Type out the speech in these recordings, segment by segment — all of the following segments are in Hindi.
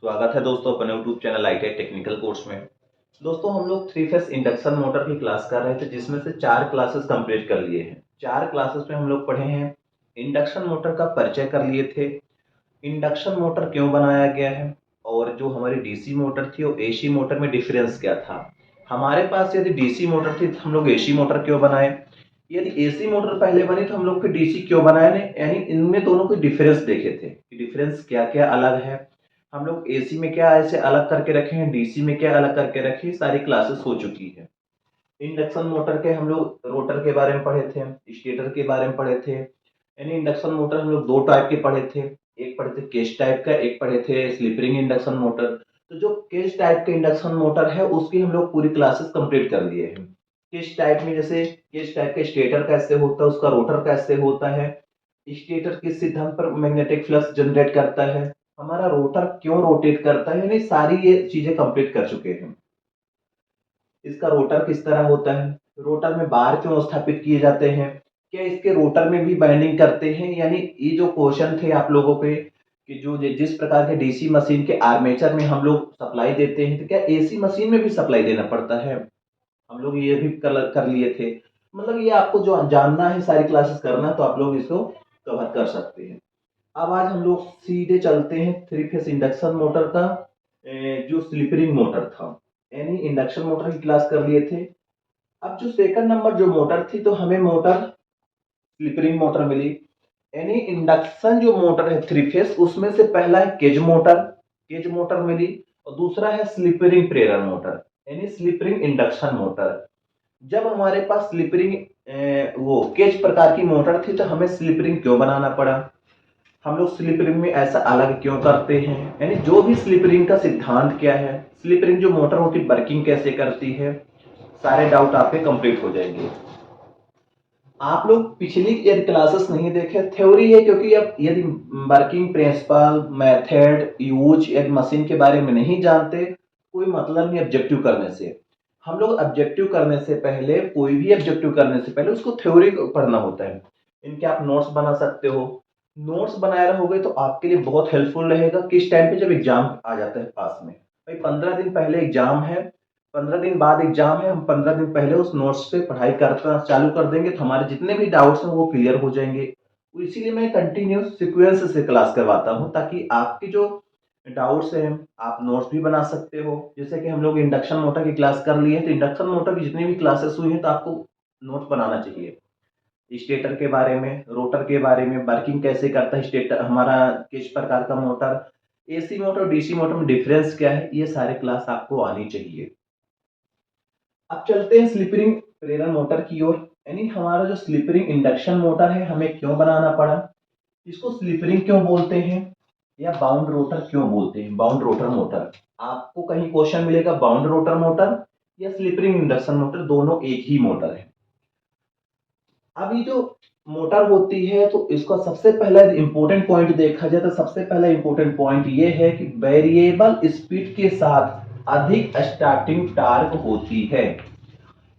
स्वागत है दोस्तों अपने YouTube channel IT technical course में। दोस्तों हम लोग थ्री फेस इंडक्शन मोटर की क्लास कर रहे थे, जिसमें से 4 क्लासेस कंप्लीट कर लिए हैं। 4 क्लासेस में हम लोग पढ़े हैं, इंडक्शन मोटर का परिचय कर लिए थे, इंडक्शन मोटर क्यों बनाया गया है, और जो हमारी डीसी मोटर थी और एसी मोटर में डिफरेंस क्या था। हमारे पास यदि डीसी मोटर थी तो हम लोग एसी मोटर क्यों बनाए, यदि एसी मोटर पहले बनी तो हम लोग फिर डीसी क्यों बनाए ने, यानी इनमें दोनों के डिफरेंस देखे थे कि डिफरेंस क्या क्या अलग है। हम लोग एसी में क्या ऐसे अलग करके रखे हैं, डीसी में क्या अलग करके रखे, सारी क्लासेस हो चुकी है। इंडक्शन मोटर के हम लोग रोटर के बारे में पढ़े थे, स्टेटर के बारे में पढ़े थे। यानी इंडक्शन मोटर हम लोग 2 टाइप के पढ़े थे, एक पढ़े थे केज टाइप का, एक पढ़े थे स्लिप रिंग इंडक्शन मोटर। तो जो केज टाइप के इंडक्शन मोटर है उसकी हम लोग पूरी क्लासेस कंप्लीट कर लिए हैं। केज टाइप में जैसे केज टाइप का स्टेटर कैसे होता है, उसका रोटर कैसे होता है, स्टेटर किस सिद्धांत पर मैग्नेटिक फ्लक्स जनरेट करता है, हमारा रोटर क्यों रोटेट करता है, यानी सारी ये चीजें कंप्लीट कर चुके हैं। इसका रोटर किस तरह होता है, रोटर में बार क्यों स्थापित किए जाते हैं, क्या इसके रोटर में भी बाइंडिंग करते हैं। यानी ये जो क्वेश्चन थे आप लोगों पे कि जो जिस प्रकार के डीसी मशीन के आर्मेचर में हम लोग सप्लाई देते हैं, तो क्या एसी मशीन में भी सप्लाई देना पड़ता है, हम लोग ये भी कर लिए थे। मतलब ये आपको जो जानना है, सारी क्लासेस करना है, तो आप लोग इसको कवर कर सकते हैं। अब आज हम लोग सीधे चलते हैं थ्री फेस इंडक्शन मोटर का जो स्लिप रिंग मोटर था, यानी इंडक्शन मोटर की क्लास कर लिए थे। अब जो सेकंड नंबर जो मोटर थी, तो हमें मोटर स्लिप रिंग मोटर मिली। यानी इंडक्शन जो मोटर है थ्री फेस, उसमें से पहला है केज मोटर मिली, और दूसरा है स्लिप रिंग प्रेरण मोटर, यानी स्लिप रिंग इंडक्शन मोटर। जब हमारे पास स्लिप रिंग वो केज प्रकार की मोटर थी, तो हमें स्लिप रिंग क्यों बनाना पड़ा, हम लोग स्लिप रिंग में ऐसा अलग क्यों करते हैं, यानी जो भी स्लिप रिंग का सिद्धांत क्या है, स्लिप रिंग जो मोटर होती है वर्किंग कैसे करती है, सारे डाउट आपके कंप्लीट हो जाएंगे। आप लोग पिछली यदि क्लासेस नहीं देखे, थ्योरी है, क्योंकि अब यदि वर्किंग प्रिंसिपल मेथड यूज यदि मशीन के बारे में नहीं जानते, कोई मतलब नहीं ऑब्जेक्टिव करने से। हम लोग ऑब्जेक्टिव करने से पहले, कोई भी ऑब्जेक्टिव करने से पहले उसको थ्योरी पढ़ना होता है। इनके आप नोट्स बना सकते हो, नोट्स बनाए रहोगे तो आपके लिए बहुत हेल्पफुल रहेगा। किस टाइम पे, जब एग्जाम आ जाता है पास में, भाई 15 दिन पहले एग्जाम है, 15 दिन बाद एग्जाम है, हम 15 दिन पहले उस नोट्स पे पढ़ाई करना चालू कर देंगे, तो हमारे जितने भी डाउट्स हैं वो क्लियर हो जाएंगे। तो इसीलिए मैं कंटिन्यूस सीक्वेंस से क्लास करवाता हूँ, ताकि आपकी जो डाउट्स हैं आप नोट्स भी बना सकते हो। जैसे कि हम लोग इंडक्शन मोटर की क्लास कर लिए हैं, तो इंडक्शन मोटर की जितनी भी क्लासेस हुई हैं, तो आपको नोट्स बनाना चाहिए। स्टेटर के बारे में, रोटर के बारे में, वर्किंग कैसे करता है स्टेटर हमारा, किस प्रकार का मोटर, एसी मोटर और डीसी मोटर में डिफरेंस क्या है, ये सारे क्लास आपको आनी चाहिए। अब चलते हैं स्लिप रिंग प्रेरण मोटर की ओर। यानी हमारा जो स्लिप रिंग इंडक्शन मोटर है, हमें क्यों बनाना पड़ा, इसको स्लिप रिंग क्यों बोलते हैं, या बाउंड रोटर क्यों बोलते हैं, बाउंड रोटर मोटर। आपको कहीं क्वेश्चन मिलेगा बाउंड रोटर मोटर या स्लिप रिंग इंडक्शन मोटर, दोनों एक ही मोटर है। अब ये जो मोटर होती है, तो इसका सबसे पहला इंपॉर्टेंट पॉइंट देखा जाए, तो सबसे पहला इंपॉर्टेंट पॉइंट ये है कि वेरिएबल स्पीड के साथ अधिक स्टार्टिंग टार्क होती है।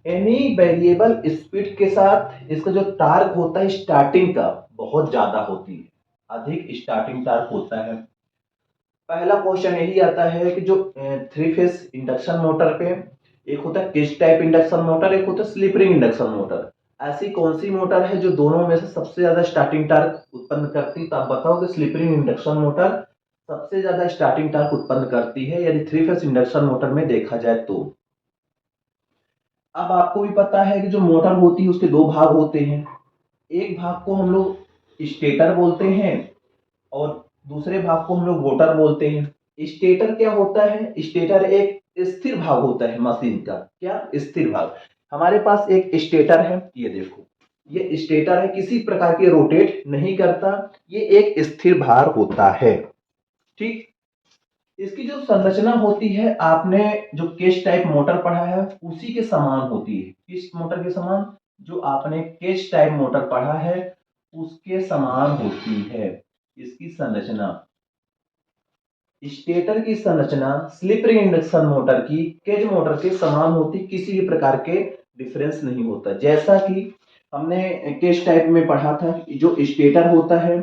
एनी वेरिएबल स्पीड के साथ इसका जो टार्क होता है स्टार्टिंग का, बहुत ज्यादा होती है, अधिक स्टार्टिंग टार्क होता है। पहला क्वेश्चन यही आता है कि जो थ्री फेस इंडक्शन मोटर पे, एक होता है किस टाइप इंडक्शन मोटर, एक होता है स्लिप रिंग इंडक्शन मोटर। ऐसी कौन सी मोटर है जो दोनों में से सबसे ज्यादा स्टार्टिंग टार्क उत्पन्न करती है, तो आप बताओ कि स्लिप रिंग इंडक्शन मोटर सबसे ज्यादा स्टार्टिंग टार्क उत्पन्न करती है यदि थ्री फेस इंडक्शन मोटर में देखा जाए तो। अब आपको भी पता है कि जो मोटर होती है उसके दो भाग होते हैं, एक भाग को हम लोग स्टेटर बोलते हैं, और दूसरे भाग को हम लोग रोटर बोलते हैं। स्टेटर क्या होता है, स्टेटर एक स्थिर भाग होता है मशीन का, क्या स्थिर भाग। हमारे पास एक स्टेटर है, ये देखो, ये स्टेटर है, किसी प्रकार के रोटेट नहीं करता, ये एक स्थिर भार होता है। ठीक, इसकी जो संरचना होती है, आपने जो केज टाइप मोटर पढ़ा है उसी के समान होती है। किस मोटर के समान, जो आपने केज टाइप मोटर पढ़ा है उसके समान होती है इसकी संरचना। स्टेटर की संरचना स्लिप रिंग इंडक्शन मोटर की केज मोटर के समान होती, किसी भी प्रकार के डिफरेंस नहीं होता। जैसा कि हमने केज टाइप में पढ़ा था, जो स्टेटर होता है,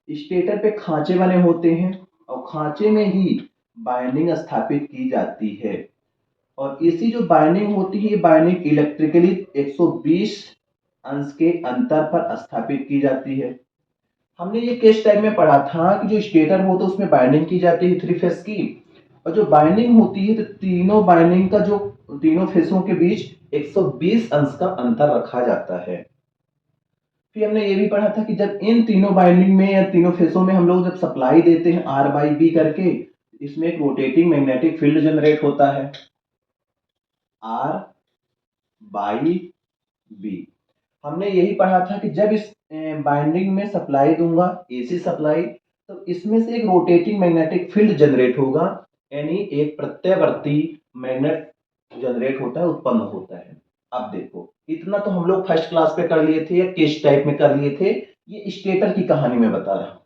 स्टेटर पे खांचे बने होते हैं, और खांचे में ही बाइंडिंग स्थापित की जाती है। और इसी जो बाइंडिंग होती है, ये बाइंडिंग इलेक्ट्रिकली 120 अंश के अंतर पर स्थापित की जाती है। हमने ये केस टाइप में पढ़ा था कि जो स्टेटर होता है उसमें बाइंडिंग की जाती है 3 फेस की, और जो बाइंडिंग होती है तो तीनों बाइंडिंग का जो तीनों फेसों के बीच 120 अंश का अंतर रखा जाता है। फिर हमने ये भी पढ़ा था कि जब इन तीनों बाइंडिंग में या तीनों फेसों में हम लोग जब सप्लाई देते हैं R बाई बी करके, इसमें एक रोटेटिंग मैग्नेटिक फील्ड जनरेट होता है R बाई बी। हमने यही पढ़ा था कि जब इस बाइंडिंग में सप्लाई दूंगा AC सप्लाई, तो इसमें से एक रोटेटिंग मैग्नेटिक फील्ड जनरेट होगा, यानी एक प्रत्यावर्ती मैग्नेट जनरेट होता है, उत्पन्न होता है। अब देखो, इतना तो हम लोग फर्स्ट क्लास पे कर लिए थे या केस टाइप में कर लिए थे, ये स्टेटर की कहानी में बता रहा हूं।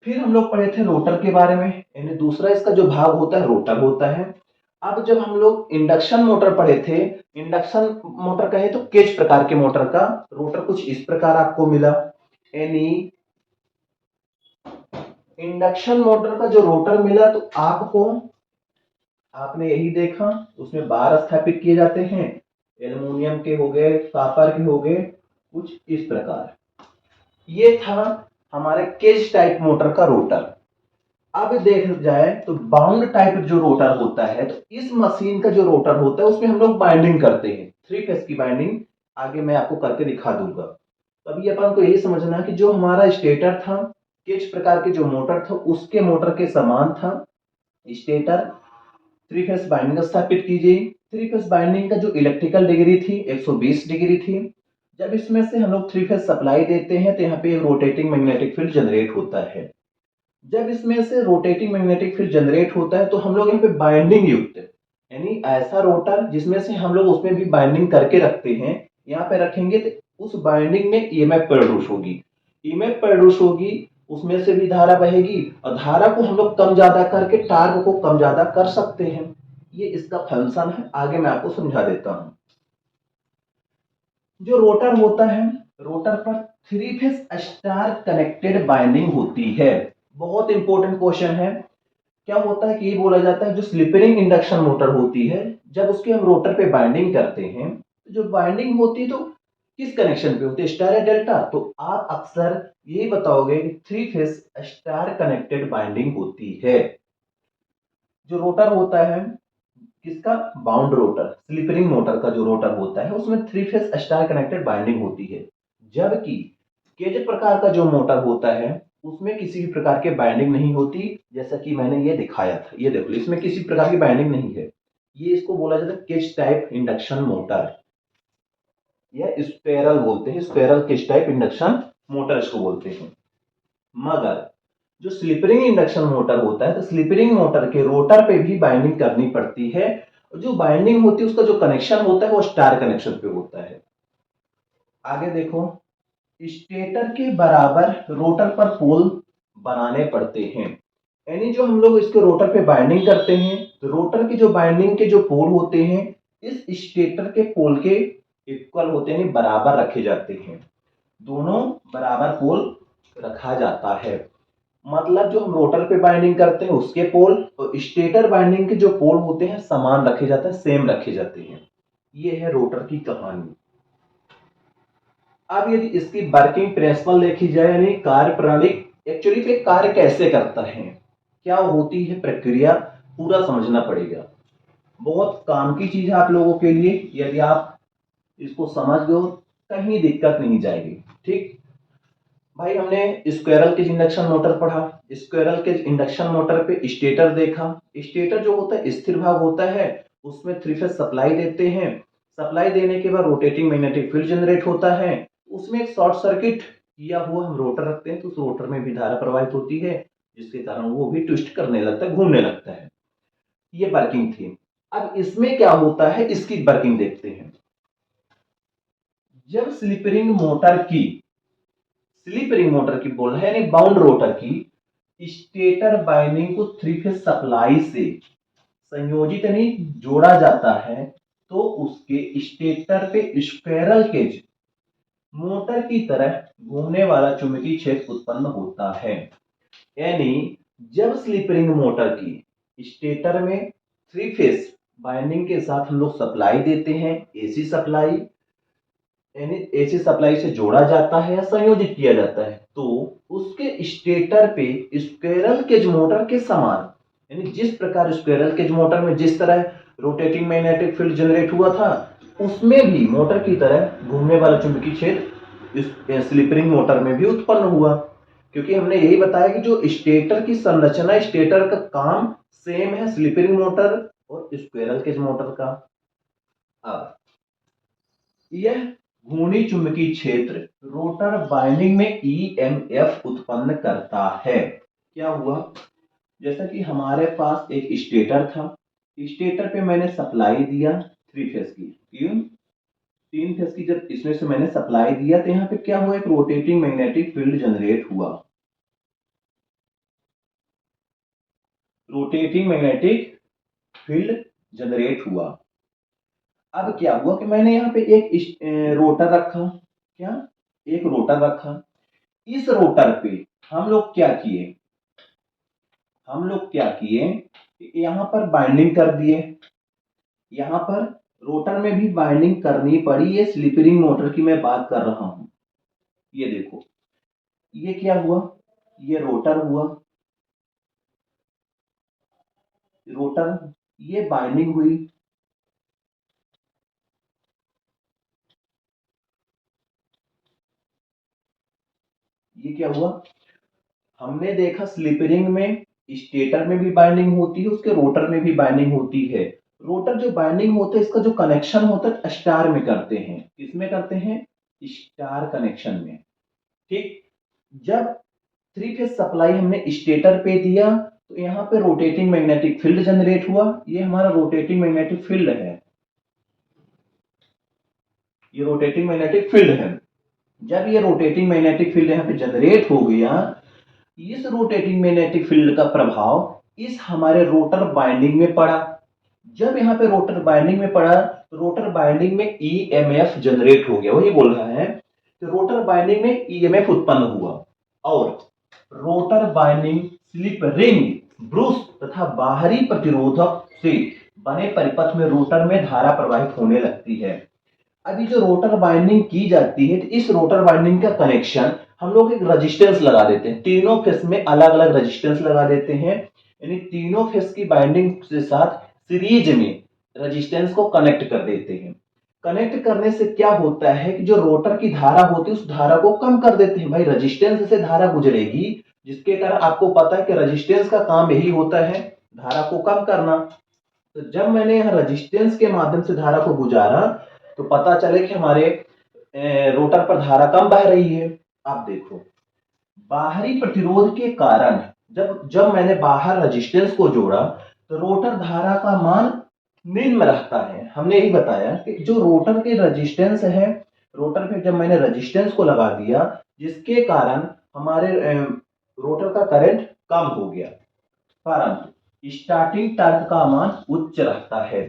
फिर हम लोग पढ़े थे रोटर के बारे में, यानी दूसरा इसका जो भाग होता है रोटर होता है। अब जब हम लोग इंडक्शन मोटर पढ़े थे, इंडक्शन मोटर कहे तो किस प्रकार के मोटर का रोटर कुछ इस प्रकार आपको मिला, यानी इंडक्शन मोटर का जो रोटर मिला तो आपको, आपने यही देखा, उसमें बार स्थापित किए जाते हैं, एल्युमिनियम के हो गए, कॉपर के हो गए, कुछ इस प्रकार। ये था हमारे केज टाइप मोटर का रोटर। अब देख जाए तो बाउंड टाइप जो रोटर होता है, तो इस मशीन का जो रोटर होता है उसमें हम लोग बाइंडिंग करते हैं, 3 फेस की बाइंडिंग आगे मैं आपको करके दिखा दूंगा। तो अभी अपन को यही समझना है कि जो हमारा स्टेटर था, किस प्रकार के जो मोटर था उसके मोटर के समान था। स्टेटर 3 फेस बाइंडिंग स्थापित की गई। 3 फेस बाइंडिंग का जो इलेक्ट्रिकल डिग्री थी 120 डिग्री थी। जब इसमें से हम लोग 3 फेस सप्लाई देते हैं तो यहाँ पे एक रोटेटिंग मैग्नेटिक फील्ड जनरेट होता है। जब इसमें से रोटेटिंग मैग्नेटिक फील्ड जनरेट होता है तो हम लोग यहाँ पे बाइंडिंग युक्त, यानी ऐसा रोटर जिसमें से हम लोग उसमें भी बाइंडिंग करके रखते हैं, यहाँ पे रखेंगे तो उस बाइंडिंग में ईएमएफ प्रोड्यूस होगी। ईएमएफ प्रोड्यूस होगी, उसमें से भी धारा बहेगी, और धारा को हम लोग कम ज्यादा करके टार्क को कम ज्यादा कर सकते हैं। ये इसका फंक्शन है, आगे मैं आपको समझा देता हूं। जो रोटर होता है, रोटर पर 3 फेस स्टार कनेक्टेड बाइंडिंग होती है। बहुत इंपॉर्टेंट क्वेश्चन है। क्या होता है कि ये बोला जाता है जो स्लिप-रिंग इंडक्शन मोटर होती है, जब उसके हम रोटर पे बाइंडिंग करते हैं, तो जो बाइंडिंग होती है तो किस कनेक्शन पे होती है, स्टार या डेल्टा? तो आप अक्सर यही बताओगे कि 3 फेस स्टार कनेक्टेड बाइंडिंग होती है। जो रोटर होता है किसका, bound rotor, slip ring motor का जो रोटर होता है उसमें 3 फेस स्टार कनेक्टेड बाइंडिंग होती है। जबकि केज प्रकार का जो मोटर होता है उसमें किसी भी प्रकार के बाइंडिंग नहीं होती, जैसा कि मैंने ये दिखाया था। ये देखो, इसमें किसी प्रकार की बाइंडिंग नहीं है। ये इसको बोला जाता है केज टाइप इंडक्शन मोटर, या स्पेरल बोलते हैं, स्पेरल केज टाइप इंडक्शन मोटर इसको बोलते हैं। मगर जो स्लिप रिंग इंडक्शन मोटर होता है, तो स्लिप रिंग मोटर के रोटर पे भी बाइंडिंग करनी पड़ती है, और जो बाइंडिंग होती है उसका जो कनेक्शन होता है वो स्टार कनेक्शन पे होता है। आगे देखो, स्टेटर के बराबर रोटर पर पोल बनाने पड़ते हैं, यानी जो हम लोग इसके रोटर पे बाइंडिंग करते हैं तो रोटर की जो बाइंडिंग के जो पोल होते हैं इस स्टेटर के पोल के इक्वल होते हैं, बराबर रखे जाते हैं। दोनों बराबर पोल रखा जाता है। मतलब जो हम रोटर पे बाइंडिंग करते हैं उसके पोल और स्टेटर बाइंडिंग के जो पोल होते हैं समान रखे जाते हैं, सेम रखे जाते हैं। ये है रोटर की कहानी। अब यदि इसकी वर्किंग प्रिंसिपल देखी जाए, यानी कार्य प्रणाली, एक्चुअली पे कार्य कैसे करता है, क्या होती है प्रक्रिया, पूरा समझना पड़ेगा। बहुत काम की चीज है आप लोगों के लिए, यदि आप इसको समझ गए कहीं दिक्कत नहीं जाएगी। ठीक भाई, हमने स्क्वायरल केज इंडक्शन मोटर पढ़ा। स्क्वायरल केज इंडक्शन मोटर पे स्टेटर देखा। स्टेटर जो होता है स्थिर भाग होता है, उसमें 3 फेज सप्लाई देते हैं। सप्लाई देने के बाद रोटेटिंग मैग्नेटिक फील्ड जनरेट होता है, उसमें एक शॉर्ट सर्किट किया हुआ हम रोटर रखते हैं, तो उस रोटर में भी धारा प्रवाहित होती है, जिसके कारण वो भी ट्विस्ट करने लगता है, घूमने लगता है। ये वर्किंग थी। अब इसमें क्या होता है, इसकी वर्किंग देखते हैं। जब स्लिप रिंग मोटर की, स्लिप रिंग मोटर की बोल रहे हैं, यानी बाउंड रोटर की स्टेटर बाइंडिंग को 3 फेज सप्लाई से संयोजित यानी जोड़ा जाता है, तो उसके स्टेटर पे स्क्वायरल केज मोटर की तरह घूमने वाला चुंबकीय क्षेत्र उत्पन्न होता है। यानी जब स्लिप रिंग मोटर की स्टेटर में थ्री फेस बाइंडिंग के साथ हम लोग सप्लाई देते हैं, एसी सप्लाई, यानी एसी सप्लाई से जोड़ा जाता है या संयोजित किया जाता है, तो उसके स्टेटर पे स्क्विरल केज मोटर के समान, यानी जिस प्रकार स्क्विरल केज मोटर में जिस तरह रोटेटिंग मैग्नेटिक फील्ड जनरेट हुआ था, उसमें भी मोटर की तरह घूमने वाला चुंबकीय क्षेत्र इस स्लिप रिंग मोटर में भी उत्पन्न हुआ। क्योंकि हमने यही बताया कि जो स्टेटर की संरचना, स्टेटर का काम सेम है स्लिप रिंग मोटर और स्क्विरल केज मोटर का। अब यह घूर्णी चुंबकीय क्षेत्र रोटर बाइंडिंग में ईएमएफ उत्पन्न करता है। क्या हुआ, जैसा कि हमारे पास एक स्टेटर था, स्टेटर पे मैंने सप्लाई दिया थ्री फेज की, तीन फेज की, जब इसमें से मैंने सप्लाई दिया तो यहाँ पे क्या हुआ, एक रोटेटिंग मैग्नेटिक फील्ड जनरेट हुआ, रोटेटिंग मैग्नेटिक फील्ड जनरेट हुआ। अब क्या हुआ कि मैंने यहाँ पे एक रोटर रखा, क्या, एक रोटर रखा। इस रोटर पे हम लोग क्या किए, यहाँ पर बाइंडिंग कर दिए, यहाँ पर रोटर में भी बाइंडिंग करनी पड़ी। ये स्लिप रिंग मोटर की मैं बात कर रहा हूं। ये देखो, ये क्या हुआ, ये रोटर हुआ, रोटर, ये बाइंडिंग हुई, ये क्या हुआ, हमने देखा स्लिप रिंग में स्टेटर में भी बाइंडिंग होती है, उसके रोटर में भी बाइंडिंग होती है। रोटर जो बाइंडिंग होता है, इसका जो कनेक्शन होता है स्टार में करते हैं, किसमें करते हैं, स्टार कनेक्शन में। ठीक, जब थ्री फेज सप्लाई हमने स्टेटर पे दिया तो यहाँ पे रोटेटिंग मैग्नेटिक फील्ड जनरेट हुआ, ये हमारा रोटेटिंग मैग्नेटिक फील्ड है, ये रोटेटिंग मैग्नेटिक फील्ड है। जब ये रोटेटिंग मैग्नेटिक फील्ड यहाँ पे जनरेट हो गया, इस रोटेटिंग मैग्नेटिक फील्ड का प्रभाव इस हमारे रोटर बाइंडिंग में पड़ा। जब यहाँ पे रोटर बाइंडिंग में पड़ा तो रोटर बाइंडिंग में ईएमएफ जनरेट हो गया, वही बोल रहा है कि रोटर बाइंडिंग में ईएमएफ उत्पन्न हुआ और rotor binding slip ring Bruce तथा बाहरी प्रतिरोधक से बने परिपथ में रोटर में धारा प्रवाहित होने लगती है। अभी जो रोटर बाइंडिंग की जाती है, तो इस रोटर बाइंडिंग का कनेक्शन हम लोग एक रेजिस्टेंस लगा देते हैं, तीनों फेस में अलग अलग रेजिस्टेंस लगा देते हैं, यानी तीनों फेस की बाइंडिंग के साथ सीरीज में रेजिस्टेंस को कनेक्ट कर देते हैं। कनेक्ट करने से क्या होता है कि जो रोटर की धारा होती है उस धारा को कम कर देते हैं। भाई रेजिस्टेंस से धारा गुजरेगी, जिसके कारण आपको पता है कि रेजिस्टेंस का काम यही होता है, धारा को कम करना। तो जब मैंने यहाँ रेजिस्टेंस के माध्यम से धारा को गुजारा तो पता चले कि हमारे रोटर पर धारा कम बह रही है। आप देखो, बाहरी प्रतिरोध के कारण जब जब मैंने बाहर रेजिस्टेंस को जोड़ा तो रोटर धारा का मान निम्न रहता है। हमने यही बताया कि जो रोटर के रेजिस्टेंस है, रोटर पे जब मैंने रेजिस्टेंस को लगा दिया जिसके कारण हमारे रोटर का करंट कम हो गया, परंतु स्टार्टिंग टॉर्क का मान उच्च रहता है।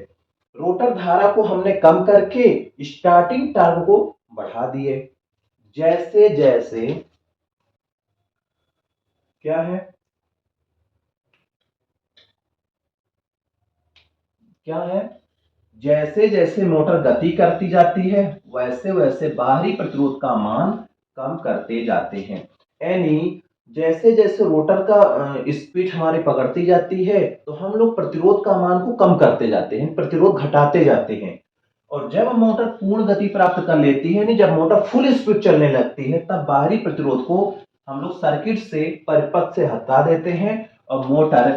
रोटर धारा को हमने कम करके स्टार्टिंग टॉर्क को बढ़ा दिए। जैसे जैसे क्या है, क्या है, जैसे जैसे मोटर गति करती जाती है वैसे वैसे बाहरी प्रतिरोध का मान कम करते जाते हैं। यानी जैसे जैसे रोटर का स्पीड हमारी पकड़ती जाती है तो हम लोग प्रतिरोध का मान को कम करते जाते हैं, प्रतिरोध घटाते जाते हैं। और जब मोटर पूर्ण गति प्राप्त कर लेती है, जब मोटर फुल स्पीड चलने लगती है, तब बाहरी प्रतिरोध को हम लोग सर्किट से, परिपथ से हटा देते हैं और मोटर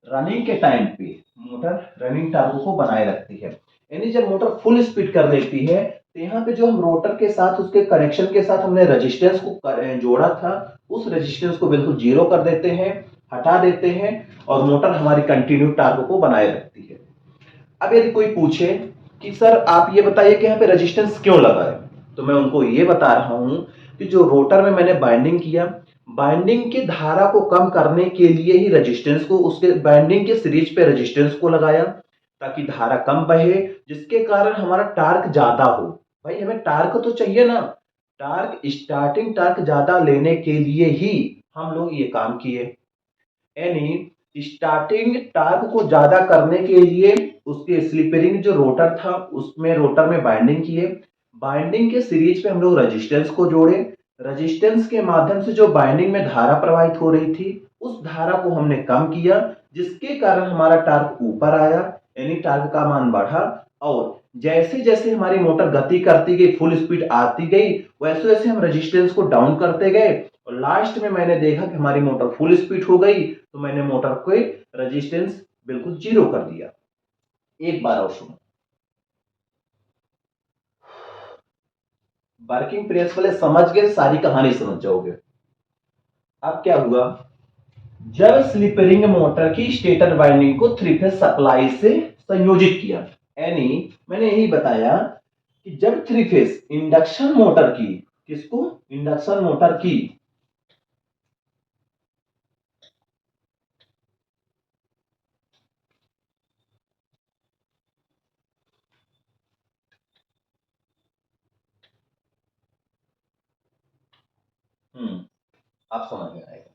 रनिंग के टाइम पे मोटर रनिंग टार्गो को बनाए रखती है। यानी जब मोटर फुल स्पीड कर लेती है तो यहाँ पे जो हम रोटर के साथ, उसके कनेक्शन के साथ हमने रेजिस्टेंस को जोड़ा था, उस रेजिस्टेंस को बिल्कुल जीरो कर देते हैं, हटा देते हैं और मोटर हमारी कंटिन्यू टार्गो को बनाए रखती है। अब यदि कोई पूछे कि सर आप ये बताइए कि यहाँ पे रेजिस्टेंस क्यों लगा है, तो मैं उनको ये बता रहा हूं कि जो रोटर में मैंने बाइंडिंग किया, बाइंडिंग की धारा को कम करने के लिए ही रेजिस्टेंस को, उसके बाइंडिंग के सीरीज पे रेजिस्टेंस को लगाया ताकि धारा कम बहे, जिसके कारण हमारा टार्क ज्यादा हो। भाई हमें टार्क तो चाहिए ना, टार्क, स्टार्टिंग टार्क ज्यादा लेने के लिए ही हम लोग ये काम किए। यानी स्टार्टिंग टार्क को ज्यादा करने के लिए उसके स्लिप रिंग जो रोटर था उसमें रोटर में बाइंडिंग किए, बाइंडिंग के सीरीज पे हम लोग रेजिस्टेंस को जोड़े, रेजिस्टेंस के माध्यम से जो बाइंडिंग में धारा प्रवाहित हो रही थी उस धारा को हमने कम किया, जिसके कारण हमारा टार्क ऊपर आया, यानी टार्क का मान बढ़ा। और जैसे जैसे हमारी मोटर गति करती गई, फुल स्पीड आती गई, वैसे वैसे हम रेजिस्टेंस को डाउन करते गए और लास्ट में मैंने देखा कि हमारी मोटर फुल स्पीड हो गई, तो मैंने मोटर को रेजिस्टेंस बिल्कुल जीरो कर दिया। एक बार और सुनो, वर्किंग प्रेस वाले समझ गए, सारी कहानी समझ जाओगे। अब क्या हुआ, जब स्लिप रिंग मोटर की स्टेटर वाइंडिंग को थ्री फेज सप्लाई से संयोजित किया, यानी मैंने यही बताया कि जब थ्री फेज इंडक्शन मोटर की, किसको, इंडक्शन मोटर की, आप समझ में आएगा।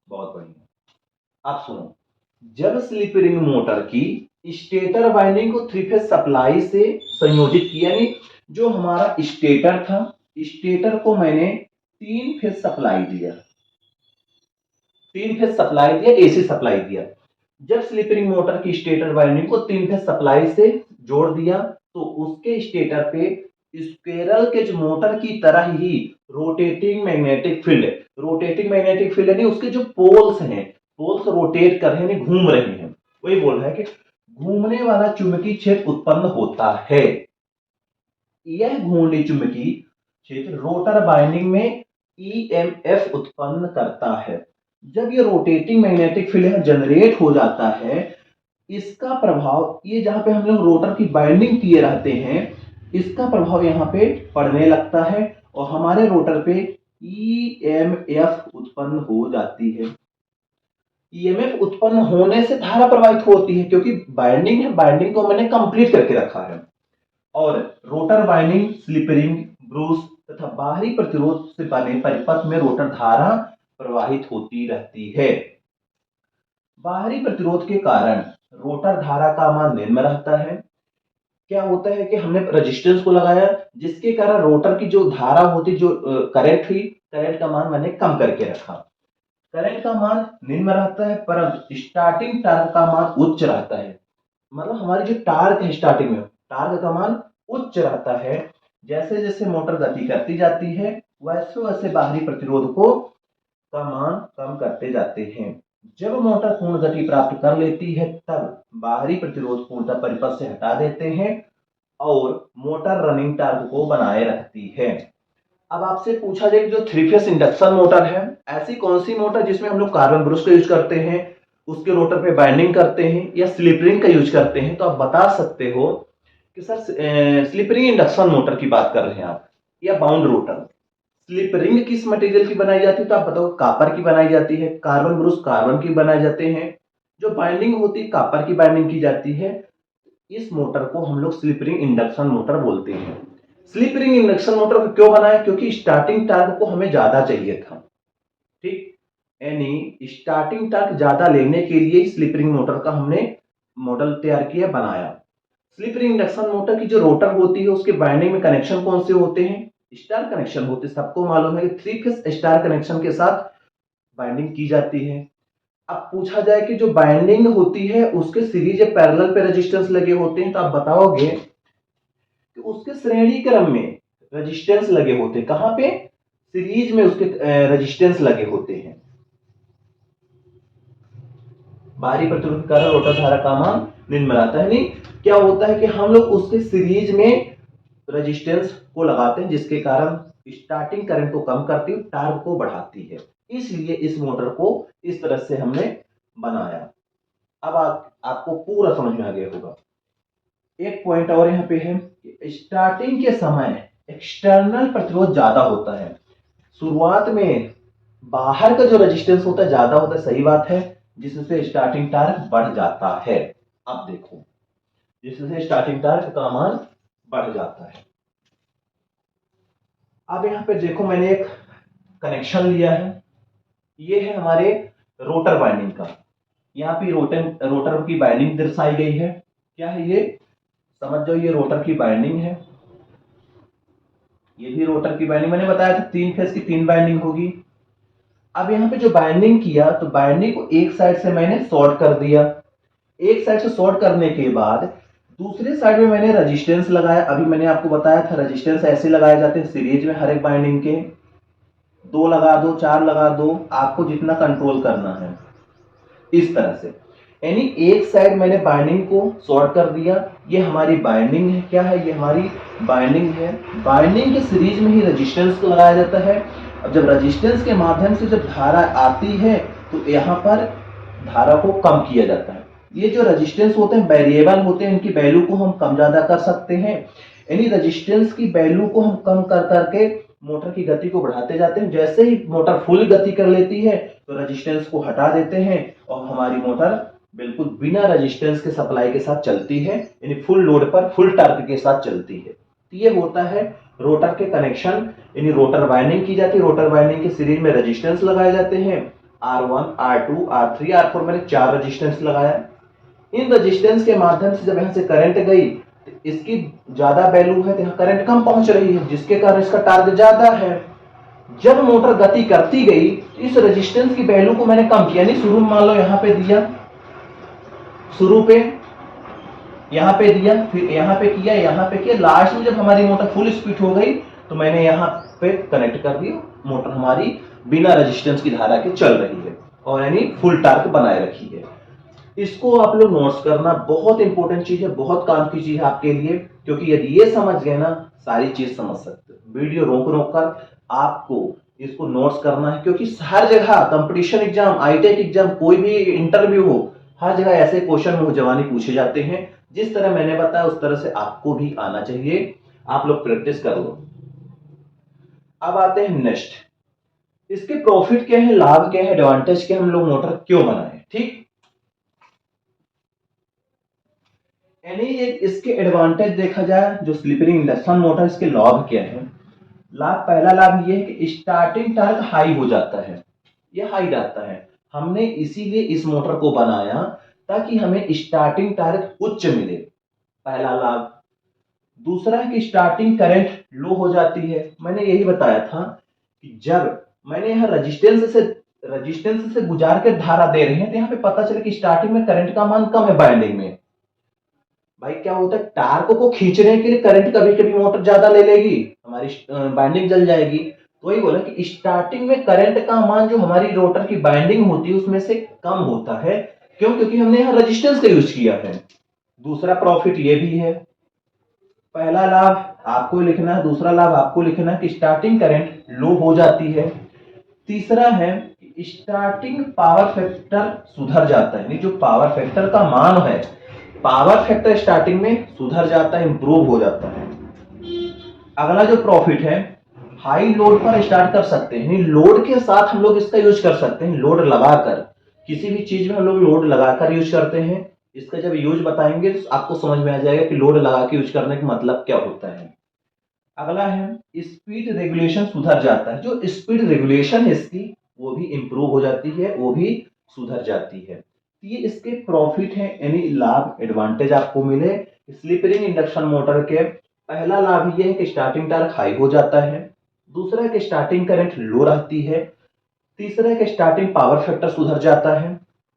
बहुत बढ़िया। आप सुनो, जब स्लिप रिंग मोटर की स्टेटर वाइंडिंग को थ्री फेज सप्लाई से संयोजित किया, यानी जो हमारा स्टेटर था, स्टेटर को मैंने तीन फेज सप्लाई दिया, तीन फेज सप्लाई दिया, एसी सप्लाई दिया। जब स्लिप रिंग मोटर की स्टेटर वाइंडिंग को तीन फेज सप्लाई से जोड़ दिया तो उसके स्टेटर पे स्क्वेरल केज मोटर की तरह ही rotating magnetic field, rotating magnetic field यानी उसके जो पोल्स हैं, पोल्स रोटेट कर रहे हैं, घूम रहे हैं, वही बोल रहा है कि घूमने वाला चुंबकीय क्षेत्र उत्पन्न होता है। यह घूर्णी चुंबकीय क्षेत्र रोटर वाइंडिंग में ईएमएफ उत्पन्न करता है। जब ये रोटेटिंग मैग्नेटिक फील्ड जनरेट हो जाता है, इसका प्रभाव, ये जहां पे हम लोग रोटर की बाइंडिंग किए रहते हैं, इसका प्रभाव यहाँ पे पड़ने लगता है और हमारे रोटर पे ईएमएफ उत्पन्न हो जाती है। ईएमएफ उत्पन्न होने से धारा प्रवाहित होती है, क्योंकि बाइंडिंग है, बाइंडिंग को मैंने कंप्लीट करके रखा है। और rotor winding, slip ring, Bruce तथा बाहरी प्रतिरोध से बने परिपथ में रोटर धारा प्रवाहित होती रहती है। बाहरी प्रतिरोध के कारण रोटर धारा का मान निम्न रहता है। क्या होता है कि हमने रेजिस्टेंस को लगाया, जिसके कारण रोटर की जो धारा होती, जो करंट थी, करंट का मान मैंने कम करके रखा। करंट का मान निम्न रहता है परंतु स्टार्टिंग टार्क का मान उच्च रहता है। मतलब हमारी जो टार्क है स्टार्टिंग में, टार्क का मान उच्च रहता है। जैसे जैसे मोटर गति करती जाती है वैसे वैसे बाहरी प्रतिरोध को का मान कम करते जाते हैं। जब मोटर पूर्ण गति प्राप्त कर लेती है तब बाहरी प्रतिरोध पूर्णतः परिपथ से हटा देते हैं और मोटर रनिंग टार्क को बनाए रखती है। अब आपसे पूछा जाए कि जो थ्री फेज इंडक्शन मोटर है, ऐसी कौन सी मोटर जिसमें हम लोग कार्बन ब्रश का यूज करते हैं, उसके रोटर पे बाइंडिंग करते हैं या स्लिप रिंग का यूज करते हैं, तो आप बता सकते हो कि sir slip ring induction motor की बात कर रहे हैं आप या बाउंड रोटर। स्लिप रिंग किस मटेरियल की बनाई जाती है, तो आप बताओ, कापर की बनाई जाती है, कार्बन ब्रश कार्बन की बनाए जाते हैं। जो बाइंडिंग होती है कापर की बाइंडिंग की जाती है। इस मोटर को हम लोग स्लिप रिंग इंडक्शन मोटर बोलते हैं। स्लिप रिंग इंडक्शन मोटर को क्यों बनाया, क्योंकि स्टार्टिंग टार्क को हमें ज्यादा चाहिए था, ठीक, यानी स्टार्टिंग टार्क ज्यादा लेने के लिए स्लिप रिंग मोटर का हमने मॉडल तैयार किया, बनाया। स्लिप रिंग इंडक्शन मोटर की जो रोटर होती है उसके बाइंडिंग में कनेक्शन कौन से होते हैं, स्टार कनेक्शन होते हैं। सबको मालूम है कि थ्री फेज स्टार कनेक्शन के साथ बाइंडिंग की जाती है। अब पूछा जाए कि जो बाइंडिंग होती है उसके सीरीज या पैरेलल पे रेजिस्टेंस लगे होते हैं, तो आप बताओगे कि उसके श्रेणी क्रम में रेजिस्टेंस लगे होते हैं। कहां पे, सीरीज में उसके रेजिस्टेंस लगे होते हैं। बाहरी प्रतिरोध के कारण रोटर धारा का मान निम्न रहता है। नहीं, क्या होता है कि हम लोग उसके सीरीज में रेजिस्टेंस को लगाते हैं, जिसके कारण स्टार्टिंग करंट को कम करती है, टार्क को बढ़ाती है। इसलिए इस मोटर को इस तरह से हमने बनाया। अब आपको पूरा समझ में आ गया होगा। एक पॉइंट और यहाँ पे है, स्टार्टिंग के समय एक्सटर्नल प्रतिरोध ज्यादा होता है। शुरुआत में बाहर का जो रेजिस्टेंस होता है ज्यादा होता है, सही बात है, जिससे स्टार्टिंग टार्क बढ़ जाता है। अब देखो, जिससे स्टार्टिंग टार्क का मान बढ़ जाता है। अब यहाँ पे देखो मैंने एक कनेक्शन लिया है, ये है हमारे रोटर वाइंडिंग का। यहाँ पे रोटर की बाइंडिंग दर्शाई गई है। क्या है ये, समझ जाओ, ये रोटर की बाइंडिंग है, ये भी रोटर की बाइंडिंग। मैंने बताया था 3 फेज की 3 बाइंडिंग होगी। अब यहाँ पे जो बाइंडिंग किया तो बाइंडिंग को एक साइड से मैंने शॉर्ट कर दिया। एक साइड से शॉर्ट करने के बाद दूसरे साइड में मैंने रेजिस्टेंस लगाया। अभी मैंने आपको बताया था रेजिस्टेंस ऐसे लगाए जाते हैं सीरीज में, हर एक बाइंडिंग के 2 लगा दो, 4 लगा दो, आपको जितना कंट्रोल करना है इस तरह से। यानी एक साइड मैंने बाइंडिंग को शॉर्ट कर दिया। ये हमारी बाइंडिंग है। क्या है, ये हमारी बाइंडिंग है। बाइंडिंग के सीरीज में ही रेजिस्टेंस को लगाया जाता है। अब जब रेजिस्टेंस के माध्यम से जब धारा आती है तो यहाँ पर धारा को कम किया जाता है। ये जो रेजिस्टेंस होते हैं वेरिएबल होते हैं, इनकी वैल्यू को हम कम ज्यादा कर सकते हैं। यानी रेजिस्टेंस की वैल्यू को हम कम कर करके मोटर की गति को बढ़ाते जाते हैं। जैसे ही मोटर फुल गति कर लेती है तो रेजिस्टेंस को हटा देते हैं और हमारी मोटर बिल्कुल बिना रेजिस्टेंस के सप्लाई के साथ चलती है, यानी फुल लोड पर फुल टॉर्क के साथ चलती है। तो ये होता है रोटर के कनेक्शन, यानी रोटर वाइंडिंग की जाती है। रोटर वाइंडिंग के सीरीज में रेजिस्टेंस लगाए जाते हैं, R1, R2, R3, R4 मैंने 4 रेजिस्टेंस लगाया। इन रेजिस्टेंस के माध्यम से जब यहाँ से करंट गई तो इसकी ज्यादा वैल्यू है तो यहाँ करंट कम पहुंच रही है, जिसके कारण इसका टार्क ज्यादा है। जब मोटर गति करती गई इस रेजिस्टेंस की वैल्यू को मैंने कम किया, यानी शुरू में मान लो यहाँ पे दिया, शुरू पे यहाँ पे दिया, फिर यहाँ पे किया, यहाँ पे किया, लास्ट में जब हमारी मोटर फुल स्पीड हो गई तो मैंने यहाँ पे कनेक्ट कर दिया। मोटर हमारी बिना रेजिस्टेंस की धारा के चल रही है और यानी फुल टार्क बनाए रखी है। इसको आप लोग नोट्स करना बहुत इंपॉर्टेंट चीज है, बहुत काम की चीज है आपके लिए, क्योंकि यदि ये समझ गए ना सारी चीज समझ सकते हो। वीडियो रोक रोक कर आपको इसको नोट्स करना है, क्योंकि हर जगह कंपटीशन एग्जाम, आईटेक एग्जाम, कोई भी इंटरव्यू हो, हर जगह ऐसे क्वेश्चन मुंह जवानी पूछे जाते हैं। जिस तरह मैंने बताया उस तरह से आपको भी आना चाहिए। आप लोग प्रैक्टिस कर लो। अब आते हैं नेक्स्ट, इसके प्रॉफिट क्या है, लाभ क्या है, एडवांटेज क्या है, हम लोग मोटर क्यों बनाए। ठीक, यानी इसके एडवांटेज देखा जाए जो स्लिप रिंग इंडक्शन मोटर, इसके लाभ क्या है। लाभ, पहला लाभ ये है कि स्टार्टिंग टॉर्क हाई हो जाता है, ये हाई जाता है। हमने इसीलिए इस मोटर को बनाया ताकि हमें स्टार्टिंग टॉर्क उच्च मिले, पहला लाभ। दूसरा है कि स्टार्टिंग करंट लो हो जाती है। मैंने यही बताया था कि जब मैंने यहाँ रेजिस्टेंस से गुजार के धारा दे रहे हैं तो यहाँ पे पता चले कि स्टार्टिंग में करंट का मान कम है बाइंडिंग में। भाई क्या होता है, टार्क को खींचने के लिए करंट कभी कभी मोटर ज्यादा ले लेगी, हमारी बाइंडिंग जल जाएगी। तो वही बोला कि स्टार्टिंग में करंट का मान जो हमारी रोटर की बाइंडिंग होती है उसमें से कम होता है। क्यों, क्योंकि हमने यहाँ रेजिस्टेंस का यूज किया है। दूसरा प्रॉफिट ये भी है, पहला लाभ आपको लिखना है, दूसरा लाभ आपको लिखना है कि स्टार्टिंग करंट लो हो जाती है। तीसरा है कि स्टार्टिंग पावर फैक्टर सुधर जाता है, जो पावर फैक्टर का मान है, पावर फैक्टर स्टार्टिंग में सुधर जाता है, इंप्रूव हो जाता है। अगला जो प्रॉफिट है, हाई लोड पर स्टार्ट कर सकते हैं, लोड के साथ हम लोग इसका यूज कर सकते हैं। लोड लगाकर, किसी भी चीज में हम लोग लोड लगाकर यूज करते हैं। इसका जब यूज बताएंगे तो आपको समझ में आ जाएगा कि लोड लगा के यूज करने का मतलब क्या होता है। अगला है स्पीड रेगुलेशन सुधर जाता है, जो स्पीड रेगुलेशन है इसकी वो भी इंप्रूव हो जाती है, वो भी सुधर जाती है। ये इसके प्रॉफिट है, यानी लाभ, एडवांटेज आपको मिले स्लिप रिंग इंडक्शन मोटर के। पहला लाभ ये है कि स्टार्टिंग टॉर्क हाई हो जाता है। दूसरा है कि स्टार्टिंग करंट लो रहती है। तीसरा है कि स्टार्टिंग पावर फैक्टर सुधर जाता है।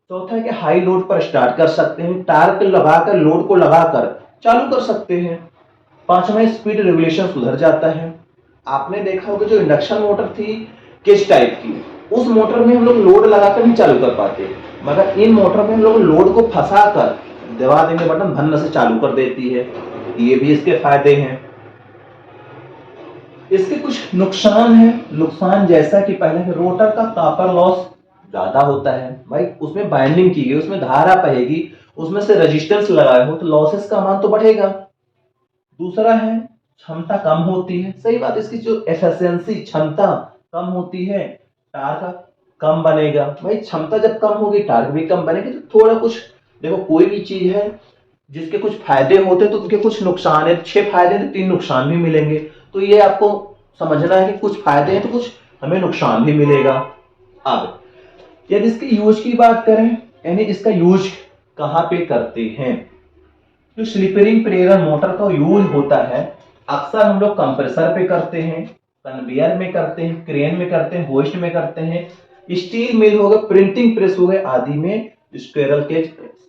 चौथा है कि हाई लोड पर स्टार्ट कर सकते हैं, टार्क लगाकर, लोड को लगाकर चालू कर सकते हैं। पांचवा स्पीड रेगुलेशन सुधर जाता है। आपने देखा होगा जो इंडक्शन मोटर थी किस टाइप की, उस मोटर में हम लोग लोड लगाकर नहीं चालू कर पाते, मगर इन मोटर में हम लोग लोड को फंसा कर दबा देंगे बटन, धन्न से चालू कर देती है। ये भी इसके फायदे हैं। इसके कुछ नुकसान है, नुकसान जैसा कि पहले रोटर का कॉपर लॉस ज्यादा होता है। भाई उसमें बाइंडिंग की गई, उसमें धारा बहेगी, उसमें से रेजिस्टेंस लगाए हो तो लॉसेस का मान तो बढ़ेगा। दूसरा है क्षमता कम होती है, सही बात, इसकी जो एफिशिएंसी, क्षमता कम होती है, टार्क कम बनेगा। भाई क्षमता जब कम होगी टार्क भी कम बनेगी। तो थोड़ा कुछ देखो, कोई भी चीज है जिसके कुछ फायदे होते हैं तो उसके कुछ नुकसान है। 6 फायदे तो 3 नुकसान भी मिलेंगे, तो ये आपको समझना है कि कुछ फायदे हैं तो कुछ हमें नुकसान भी मिलेगा। अब यदि इसके यूज की बात करें, यानी इसका यूज कहाँ पे करते हैं, जो स्लिपरिंग प्रेरण मोटर का यूज होता है अक्सर हम लोग कंप्रेसर पे करते हैं, कन्वेयर में करते हैं, क्रेन में करते हैं, होइस्ट में करते हैं, स्टील मिल हो गए, प्रिंटिंग प्रेस हो गए आदि में squirrel cage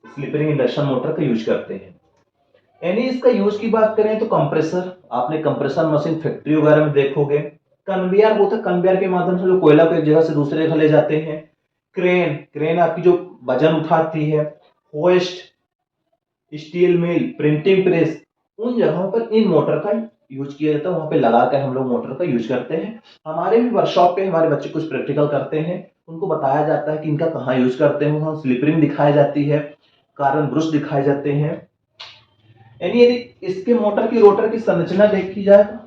slip ring induction motor का यूज करते हैं। यानी इसका यूज की बात करें तो कंप्रेसर, आपने कंप्रेसर मशीन फैक्ट्री वगैरह में देखोगे। कन्वेयर होता है, कन्वेयर के माध्यम से जो कोयला को एक जगह से दूसरे जगह ले जाते हैं। क्रेन, क्रेन आपकी जो वजन उठाती है। Hoist, steel mill, printing press, उन जगहों पर इन मोटर का यूज किया जाता है, वहां पे लगाकर हम लोग मोटर का यूज करते हैं। हमारे भी वर्कशॉप पे हमारे बच्चे कुछ प्रैक्टिकल करते हैं, उनको बताया जाता है कि इनका कहाँ यूज करते हैं, वहां स्लिपरिंग दिखाई जाती है, कार्बन ब्रश दिखाए जाते हैं। यानी यदि इसके मोटर की रोटर की संरचना देखी जाए तो